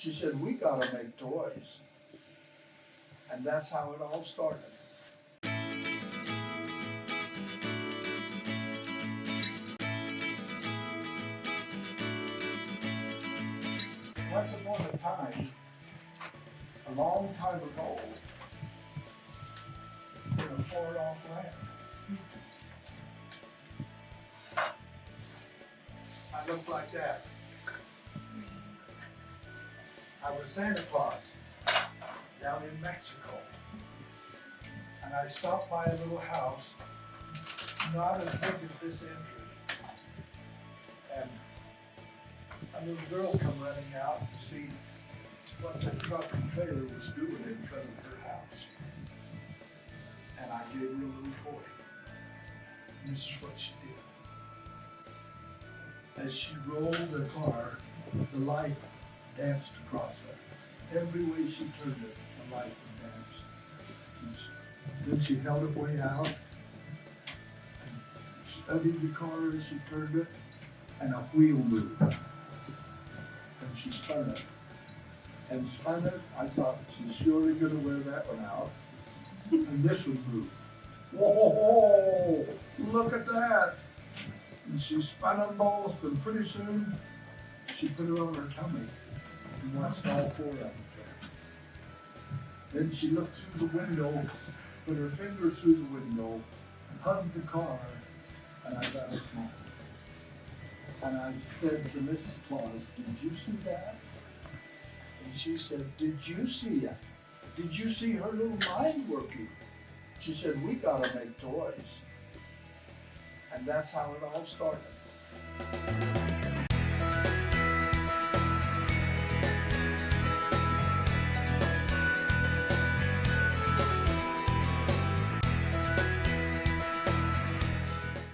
She said, we gotta make toys. And that's how it all started. Once upon a time, a long time ago, in a far-off land, I looked like that. I was Santa Claus down in Mexico. And I stopped by a little house, not as big as this entry. And a little girl come running out to see what the truck and trailer was doing in front of her house. And I gave her a little toy. And this is what she did. As she rolled the car, the light danced across it. Every way she turned it, the light would dance. Then she held it way out and studied the car as she turned it, and a wheel moved. And she spun it. And spun it, I thought, she's surely gonna wear that one out. And this would move. Whoa, look at that. And she spun them both, and pretty soon she put her on her tummy and watched all four of them turn. Then she looked through the window, put her finger through the window, and hugged the car, and I got a smile. And I said to Mrs. Claus, did you see that? And she said, did you see it? Did you see her little mind working? She said, we gotta make toys. And that's how it all started.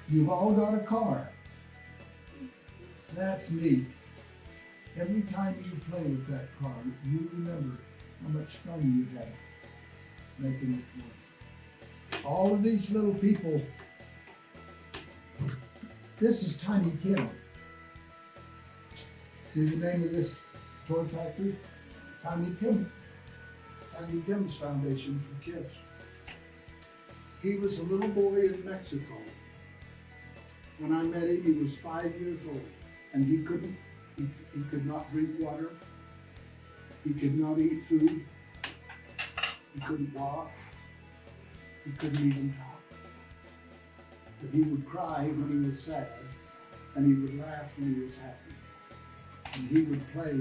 You've all got a car. That's neat. Every time you play with that car, you remember how much fun you had making it work. All of these little people, this is Tiny Tim. See the name of this toy factory? Tiny Tim. Tiny Tim's Foundation for Kids. He was a little boy in Mexico. When I met him, he was 5 years old, and he could not drink water. He could not eat food. He couldn't walk. He couldn't even talk. But he would cry when he was sad, and he would laugh when he was happy. And he would play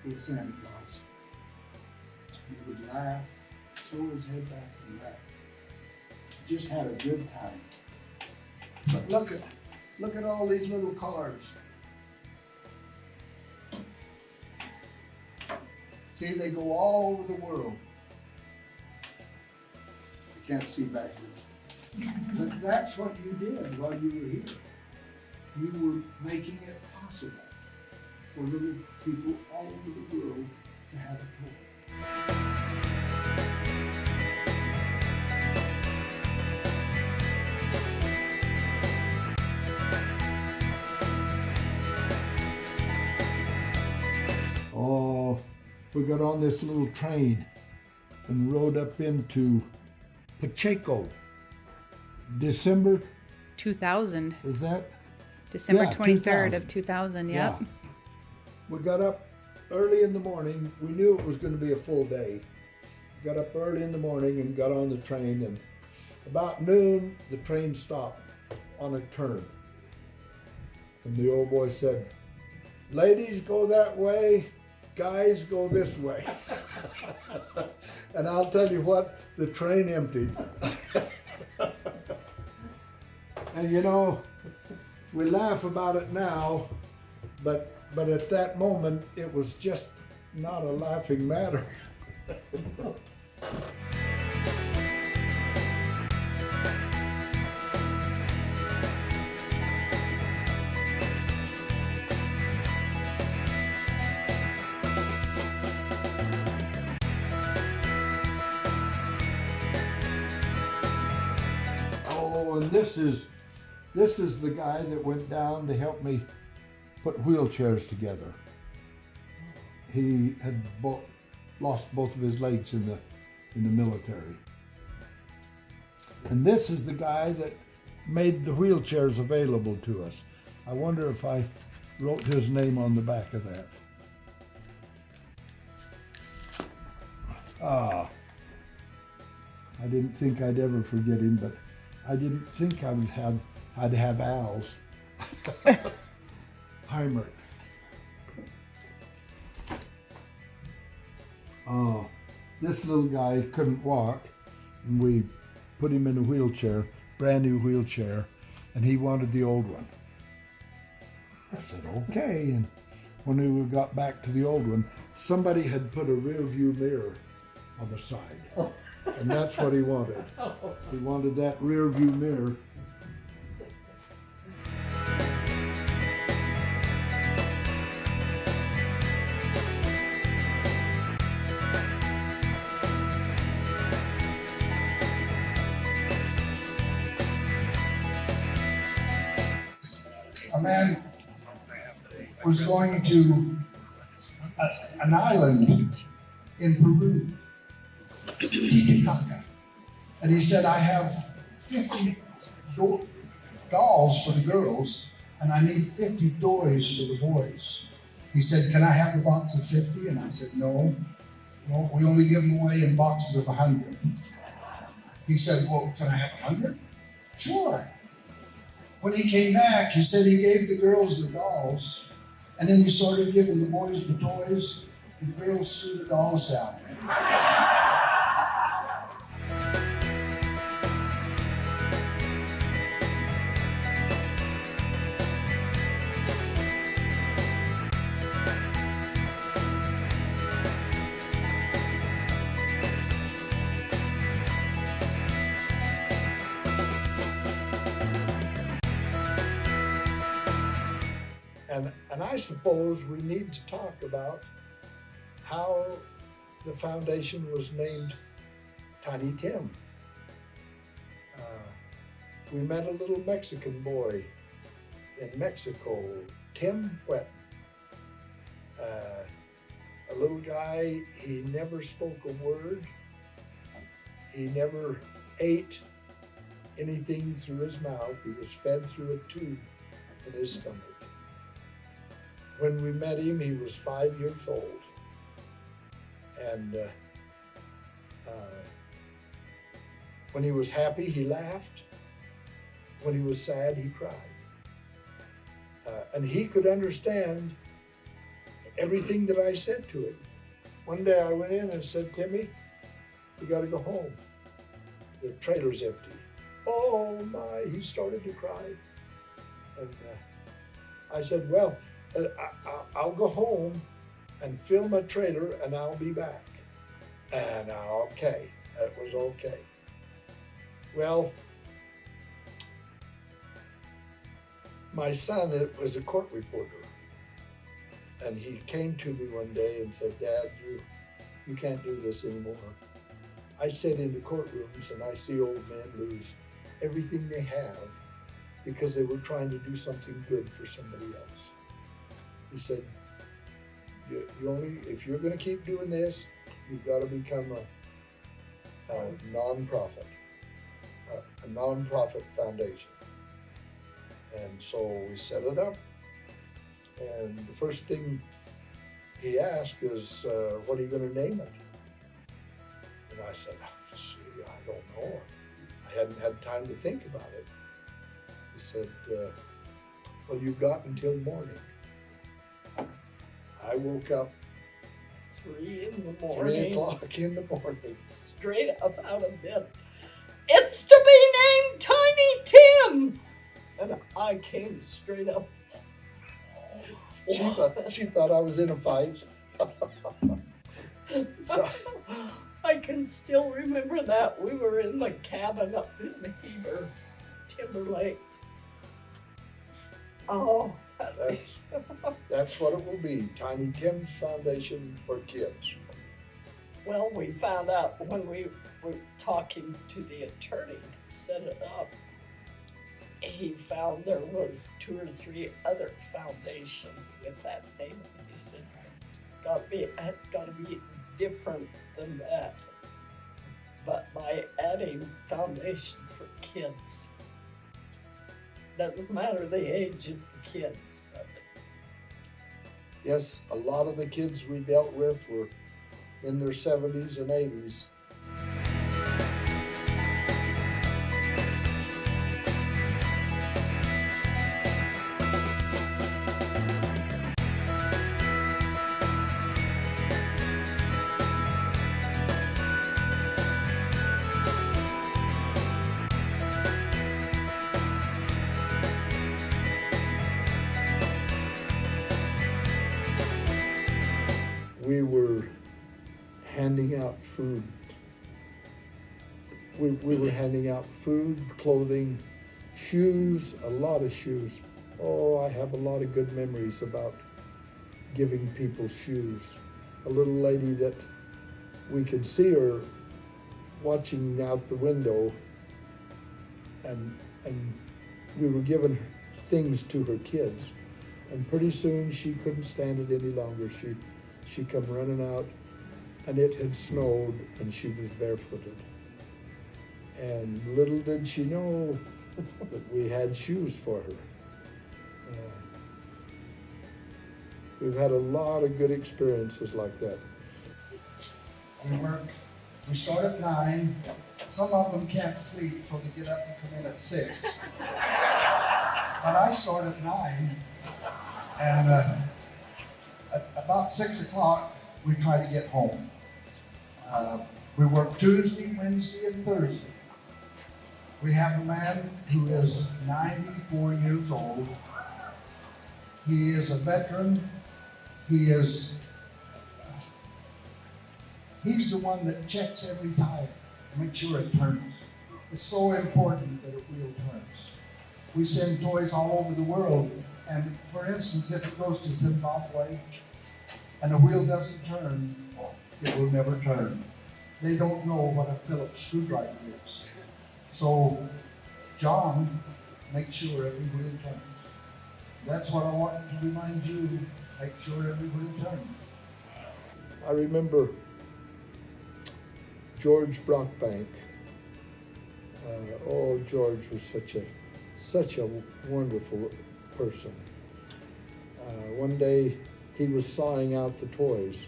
with Santa Claus. He would laugh, throw his head back and laugh. Just had a good time. But look at all these little cars. See, they go all over the world. You can't see back there. But that's what you did while you were here. You were making it possible for little people all over the world to have a toy. Oh, we got on this little train and rode up into Pacheco. December 2000. Is that? December Yeah, 23rd 2000. of 2000, Yeah. yep. We got up early in the morning. We knew it was going to be a full day. Got up early in the morning and got on the train, and about noon the train stopped on a turn. And the old boy said, ladies go that way, guys go this way. And I'll tell you what, the train emptied. And you know, we laugh about it now, but at that moment, it was just not a laughing matter. Oh, and this is the guy that went down to help me put wheelchairs together. he had lost both of his legs in the military. And this is the guy that made the wheelchairs available to us. I wonder if I wrote his name on the back of that. I didn't think I'd ever forget him, but I didn't think I'd have Al's. Heimer. This little guy couldn't walk, and we put him in a wheelchair, brand new wheelchair, and he wanted the old one. I said, okay. And when we got back to the old one, somebody had put a rear view mirror on the side. And that's what he wanted. He wanted that rear view mirror. A man was going to an island in Peru, Titicaca, and he said, I have 50 dolls for the girls, and I need 50 toys for the boys. He said, can I have a box of 50? And I said, no, we only give them away in boxes of 100. He said, well, can I have 100? Sure. When he came back, he said he gave the girls the dolls, and then he started giving the boys the toys, and the girls threw the dolls down. And I suppose we need to talk about how the foundation was named Tiny Tim. We met a little Mexican boy in Mexico, Tim Wetton. A little guy, he never spoke a word. He never ate anything through his mouth. He was fed through a tube in his stomach. When we met him, he was 5 years old. And when he was happy, he laughed. When he was sad, he cried. And he could understand everything that I said to him. One day I went in and said, Timmy, we gotta go home. The trailer's empty. Oh my, he started to cry. And I said, well, I'll go home and fill my trailer and I'll be back. And okay, that was okay. Well, my son was a court reporter, and he came to me one day and said, Dad, you can't do this anymore. I sit in the courtrooms and I see old men lose everything they have because they were trying to do something good for somebody else. He said, if you're going to keep doing this, you've got to become a nonprofit, a nonprofit foundation. And so we set it up. And the first thing he asked is, what are you going to name it? And I said, gee, I don't know. I hadn't had time to think about it. He said, well, you've got until morning. I woke up 3 in the morning. 3 o'clock in the morning. Straight up out of bed. It's to be named Tiny Tim! And I came straight up. She thought I was in a fight. So, I can still remember that. We were in the cabin up in the Heber, Timber Lakes. Oh. that's what it will be, Tiny Tim's Foundation for Kids. Well, we found out when we were talking to the attorney to set it up, he found there was 2 or 3 other foundations with that name. He said, it's gotta be different than that. But by adding foundation for kids, doesn't matter the age of the kids, but Yes, a lot of the kids we dealt with were in their 70s and 80s. We were handing out food. We were handing out food, clothing, shoes, a lot of shoes. Oh, I have a lot of good memories about giving people shoes. A little lady that we could see her watching out the window, and we were giving things to her kids. And pretty soon she couldn't stand it any longer. She come running out, and it had snowed, and she was barefooted. And little did she know that we had shoes for her. We've had a lot of good experiences like that. We start at 9. Some of them can't sleep, so they get up and come in at 6. But I start at 9, and at about 6 o'clock, we try to get home. We work Tuesday, Wednesday, and Thursday. We have a man who is 94 years old. He is a veteran. He's the one that checks every tire, make sure it turns. It's so important that a wheel turns. We send toys all over the world, and for instance, if it goes to Zimbabwe and the wheel doesn't turn, it will never turn. They don't know what a Phillips screwdriver is. So John makes sure every wheel turns. That's what I want to remind you, make sure every wheel turns. I remember George Brockbank. George was such a wonderful person. One day he was sawing out the toys,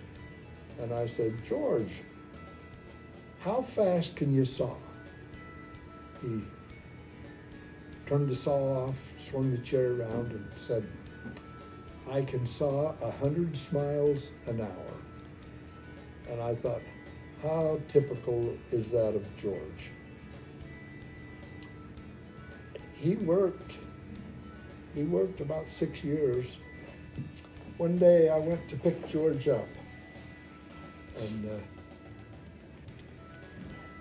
and I said, "George, how fast can you saw?" He turned the saw off, swung the chair around, and said, "I can saw 100 miles an hour." And I thought, how typical is that of George? He worked about 6 years. One day I went to pick George up, and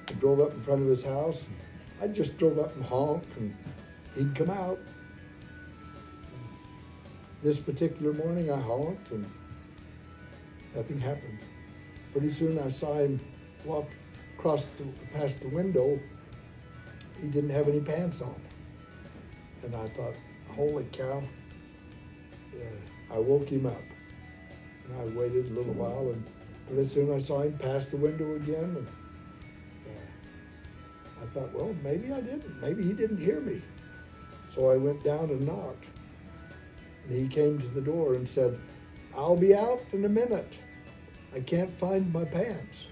I drove up in front of his house. I just drove up and honked, and he'd come out. This particular morning I honked, and nothing happened. Pretty soon I saw him walk past the window. He didn't have any pants on. And I thought, holy cow. I woke him up. And I waited a little while, and pretty soon I saw him pass the window again. And I thought, well, maybe I didn't. Maybe he didn't hear me. So I went down and knocked. And he came to the door and said, "I'll be out in a minute. I can't find my pants."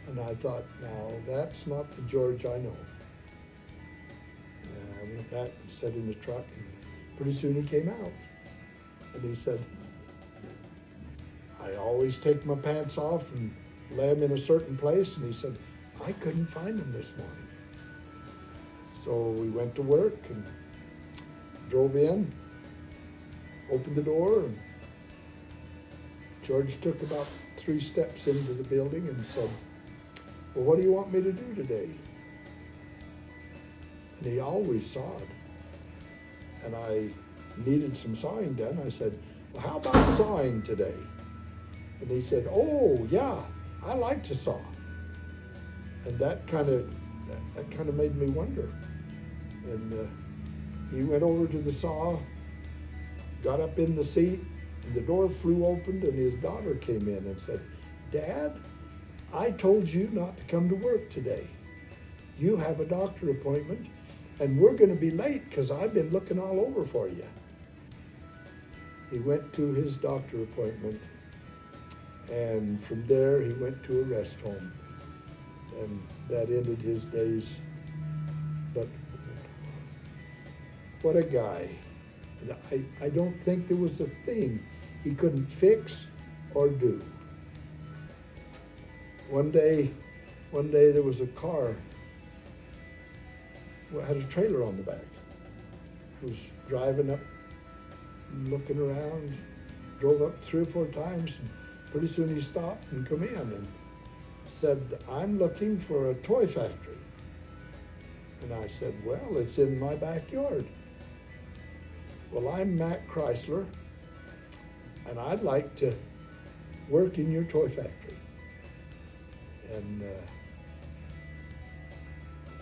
And I thought, no, that's not the George I know. And I went back and sat in the truck, and pretty soon he came out. And he said, "I always take my pants off and lay them in a certain place." And he said, "I couldn't find them this morning." So we went to work and drove in, opened the door, and George took about 3 steps into the building and said, "Well, what do you want me to do today?" And he always sawed. And I needed some sawing done. I said, "Well, how about sawing today?" And he said, "Oh, yeah, I like to saw." And that kind of made me wonder. And he went over to the saw, got up in the seat, And the door flew open and his daughter came in and said, "Dad, I told you not to come to work today. You have a doctor appointment and we're gonna be late because I've been looking all over for you." He went to his doctor appointment, and from there he went to a rest home, and that ended his days. But what a guy. I don't think there was a thing he couldn't fix or do. One day there was a car that had a trailer on the back. He was driving up, looking around, drove up 3 or 4 times, and pretty soon he stopped and come in and said, "I'm looking for a toy factory." And I said, "Well, it's in my backyard." "Well, I'm Mac Chrysler, and I'd like to work in your toy factory." And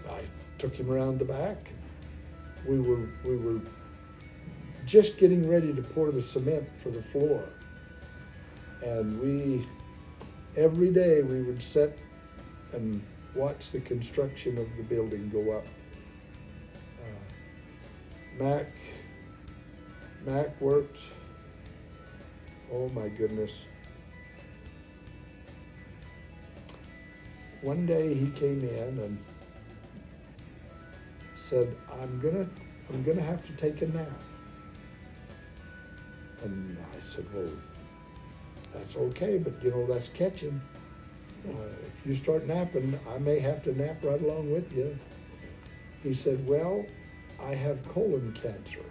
I took him around the back. We were just getting ready to pour the cement for the floor. And every day we would sit and watch the construction of the building go up. Mac worked, oh my goodness. One day he came in and said, I'm gonna have to take a nap." And I said, "Well, that's okay, but that's catching. If you start napping, I may have to nap right along with you." He said, "Well, I have colon cancer,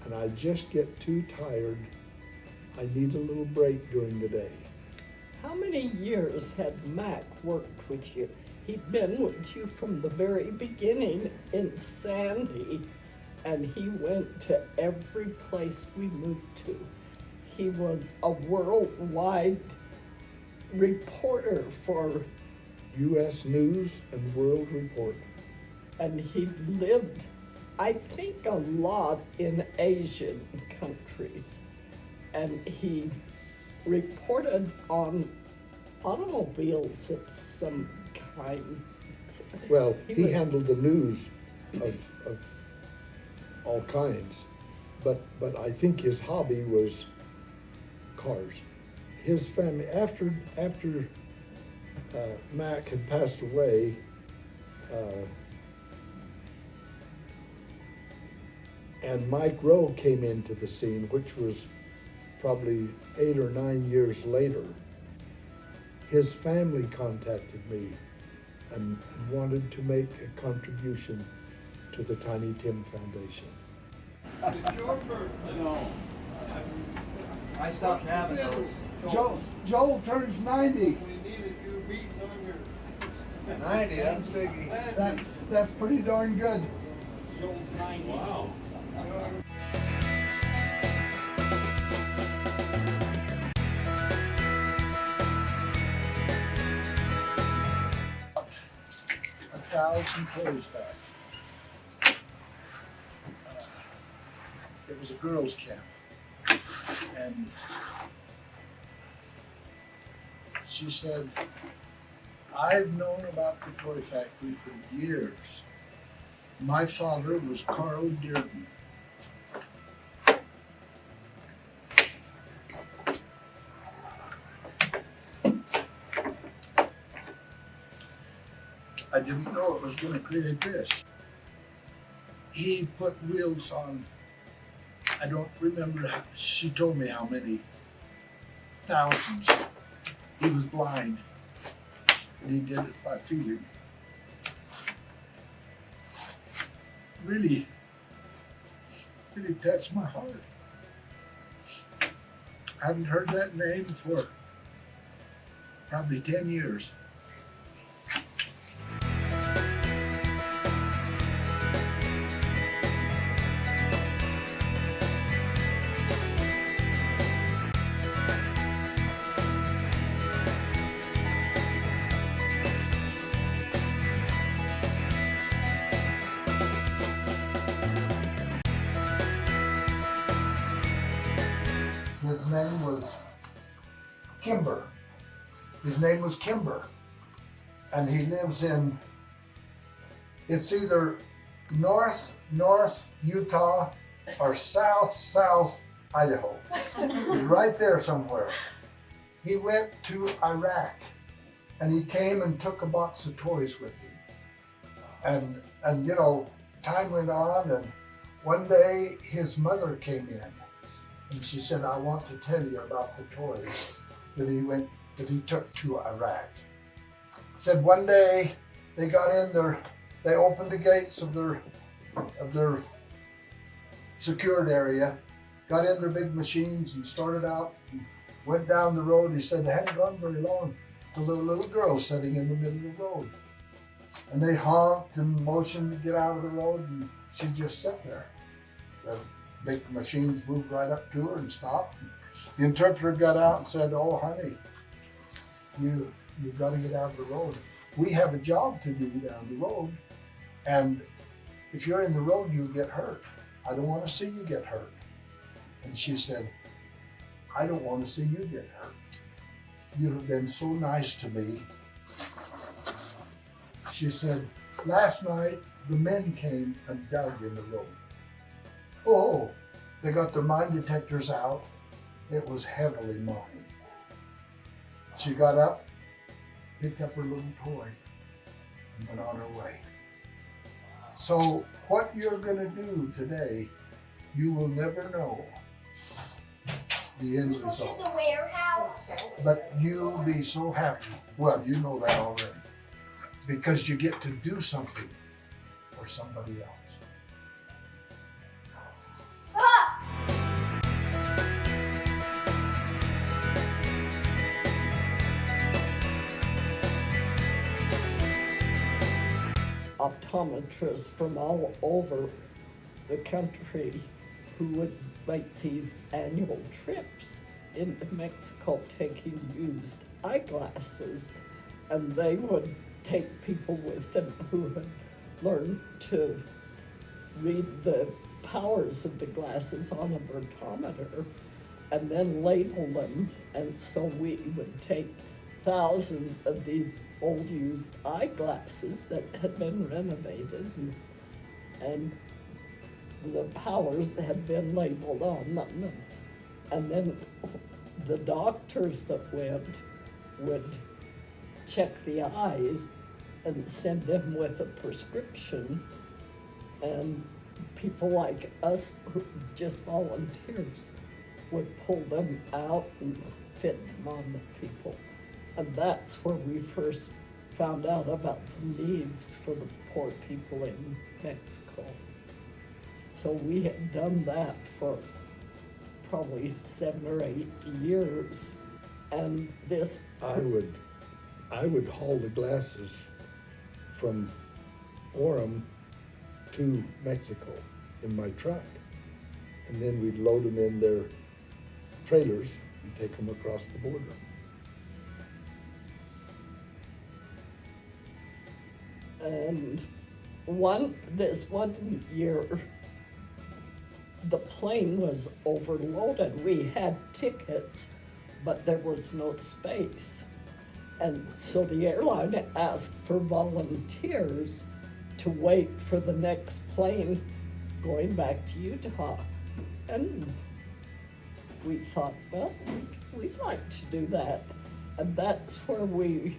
and I just get too tired. I need a little break during the day." How many years had Mac worked with you? He'd been with you from the very beginning in Sandy, and he went to every place we moved to. He was a worldwide reporter for, U.S. News and World Report. and he lived, I think, a lot in Asian countries. And he reported on automobiles of some kind. Well, he was- handled the news of all kinds, but I think his hobby was cars. His family, after Mac had passed away, and Mike Rowe came into the scene, which was probably 8 or 9 years later. His family contacted me and wanted to make a contribution to the Tiny Tim Foundation. It's your birthday. No. I stopped having those. Joel turns 90. We needed you beating on your. 90, that's biggie. That's pretty darn good. Joel's 90. Wow. A 1,000 clothes back. It was a girls' camp. And she said, "I've known about the toy factory for years. My father was Carl Dearden." I didn't know it was going to create this. He put wheels on, I don't remember, she told me how many, thousands. He was blind, and he did it by feeling. Really touched my heart. I haven't heard that name for probably 10 years. Kimber. His name was Kimber. And he lives in, it's either north Utah or south Idaho. He's right there somewhere. He went to Iraq and he came and took a box of toys with him. And you know, time went on, and one day his mother came in and she said, I want to tell you about the toys that he took to Iraq. Said one day they got in there, they opened the gates of their secured area, got in their big machines and started out and went down the road. He said they hadn't gone very long till there were little girls sitting in the middle of the road. And they honked and motioned to get out of the road, and she'd just sit there. The big machines moved right up to her and stopped. The interpreter got out and said, oh honey, you've got to get out of the road. We have a job to do down the road, and if you're in the road, you'll get hurt. I don't want to see you get hurt. And she said, I don't want to see you get hurt. You have been so nice to me. She said, last night the men came and dug in the road. Oh, they got their mine detectors out. It was heavily mined. She got up, picked up her little toy, and went on her way. So what you're going to do today, you will never know the end Go to result. the warehouse. But you'll be so happy. Well, you know that already. Because you get to do something for somebody else. Optometrists from all over the country who would make these annual trips into Mexico taking used eyeglasses, and they would take people with them who had learned to read the powers of the glasses on a vertometer and then label them. And so we would take thousands of these old used eyeglasses that had been renovated, and the powers had been labeled on them. And then the doctors that went would check the eyes and send them with a prescription, and people like us, who just volunteers, would pull them out and fit them on the people. And that's where we first found out about the needs for the poor people in Mexico. So we had done that for probably 7 or 8 years. And this, I would haul the glasses from Orem to Mexico in my truck. And then we'd load them in their trailers and take them across the border. and this one year, the plane was overloaded. We had tickets, but there was no space. And so the airline asked for volunteers to wait for the next plane going back to Utah. And we thought, well, we'd like to do that. And that's where we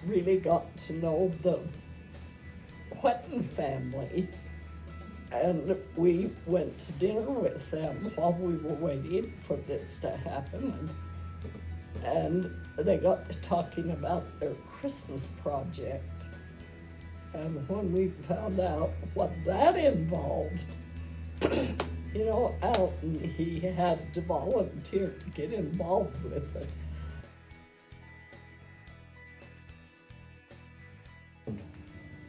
really got to know the Whetten family. And we went to dinner with them while we were waiting for this to happen. And they got to talking about their Christmas project. And when we found out what that involved, you know, Alton, he had to volunteer to get involved with it.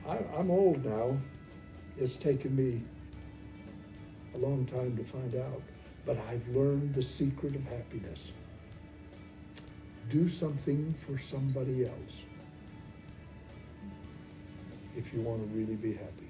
I'm old now. It's taken me a long time to find out, but I've learned the secret of happiness. Do something for somebody else if you want to really be happy.